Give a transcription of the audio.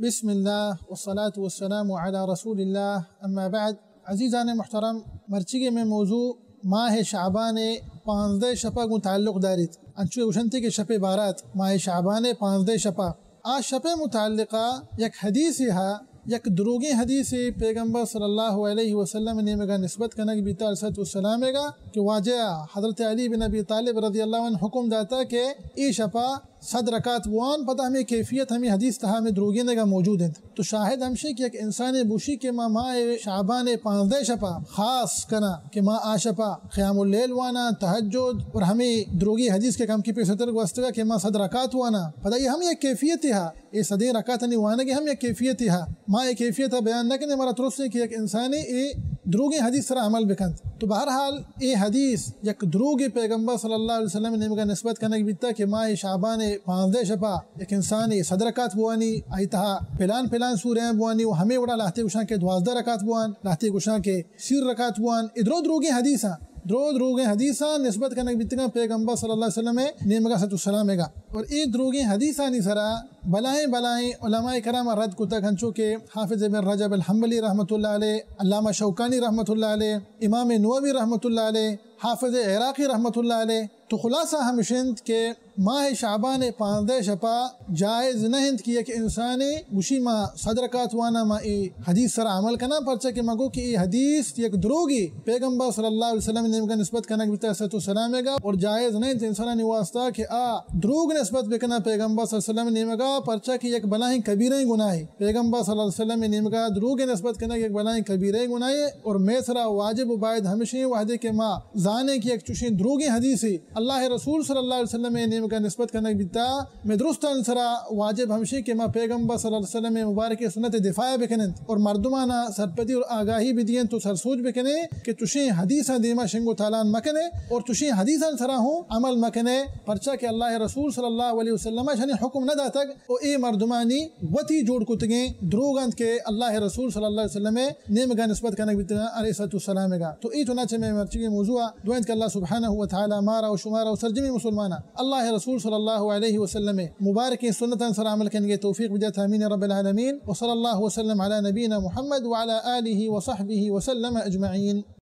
بسم الله والصلاة والسلام على رسول الله اما بعد. عزیزان محترم، مرچی میں موضوع ماہ شعبان 15 شپہ کو تعلق دارید. انچو وشنتی کے شپ بارات ماہ شعبان 15 شپہ آ شپ متعلقہ یک حدیثی ہے، یک دروگی حدیثی پیغمبر صلی اللہ علیہ وسلم نے مگا نسبت کنک بیتا علیہ السلام گا کہ واجہ حضرت علی بن ابی طالب رضی اللہ عنہ حکم داتا کہ ای شپہ 100 رکعت بوان. پتہ ہمیں کیفیت ہمیں حدیث تہا میں دروگی نگا موجود ہیں. تو شاہد ہمشے کہ ایک انسان بوشی کے ماہ شعبان 15 شپہ خاص کنا کہ آ شپہ قیام اللیل وانا تہجد اور ہمیں دروگی حدیث کے کم کی پیسطر گوستگا کہ 100 رکعت وانا. پتہ یہ ہم ایک کیفیت ہے، یہ 100 رکعت نہیں وانا کہ ہم ایک کیفیت ہے. ایک کیفیت بیان نہ کرنے ہمارا ترس ہے کہ ایک انسانی دروگی حدیث سرا عمل بکند. تو بہرحال یہ حدیث یک دروگی پیغمبر صلی اللہ علیہ وسلم نے مگا نسبت کرنے بیتا کہ ماہ شعبان 15 شپہ ایک انسانی 100 رکعت بوانی آئیتہا پلان سورہ بوانی و ہمیں وڑا لاہتے گوشاں کے 12 رکعت بوان، لاہتے گوشاں کے 30 رکعت بوان. ادرو دروگی حدیثاں دروگی حدیثاں نسبت کرنے بیتا پیغمبر صلی اللہ علیہ وسلم نے مگا صلی اللہ علیہ وسلم. اور ای دروگی حدیثاں نی سرا بلائیں علماء کرام رد کتا گھنچو کے حافظ ابن رجب الحنبلی رحمۃ اللہ علیہ، علامہ شوکانی رحمۃ اللہ علیہ، امام نووی رحمۃ اللہ علیہ، حافظ عراقی رحمۃ اللہ علیہ. تو خلاصہ ہمشند کہ ماہ شعبان 15 شپہ جائز نہیں کہ ایک انسانی گوشی ما 100 رکعت وانا ما ای حدیث سر عمل کنا پرچہ کہ مگو کہ ای حدیث یک دروگی پیغمبر صلی اللہ علیہ وسلم نے مگا نسبت کنا بیتا السلام گا. اور جائز نہیں کہ انسان نے واسطہ کہ دروگ نسبت بکنا پیغمبر صلی اللہ علیہ وسلم نے مگا پرچہ کہ یک بلائیں کبیریں گناہ. پیغمبر صلی اللہ علیہ وسلم نے مگا دروگ نسبت کنا یک بلائیں کبیریں گناہ. اور میں سرا واجب و باید ہمیشہ وحدے کہ ما زانے کی ایک چوشیں دروگی حدیثی اللہ رسول صلی اللہ علیہ وسلم نے مگا نسبت کرنا بیتا میں درست انسرا واجب ہمشی کہ ما پیغمبر صلی اللہ علیہ وسلم مبارک سنت دفاع بکنن اور مردمانا سرپدی اور آگاہی بھی دین تو سرسوچ بکنے کہ تشیں حدیثاں دیما شنگو تالان مکنے اور تشیں حدیثاں سرا ہوں عمل مکنے. پرچہ کہ اللہ رسول صلی اللہ علیہ وسلم شنی حکم نہ داتک او اے مردمانی وتی جوڑ کتگیں دروگند کے اللہ رسول صلی اللہ علیہ وسلم نے مگا نسبت کرنا بیتا علیہ السلام گا. تو ای تو نہ میں مرچی موضوع دوائند کہ اللہ سبحانہ و تعالی مارا و شمارا و سرجمی مسلمانا اللہ رسول صلی اللہ علیہ وسلم مبارک سنت سر عمل کرنے کے توفیق بدات آمین رب العالمین. وصلی اللہ وسلم علی نبینا محمد وعلى آلہ وصحبہ وسلم اجمعین.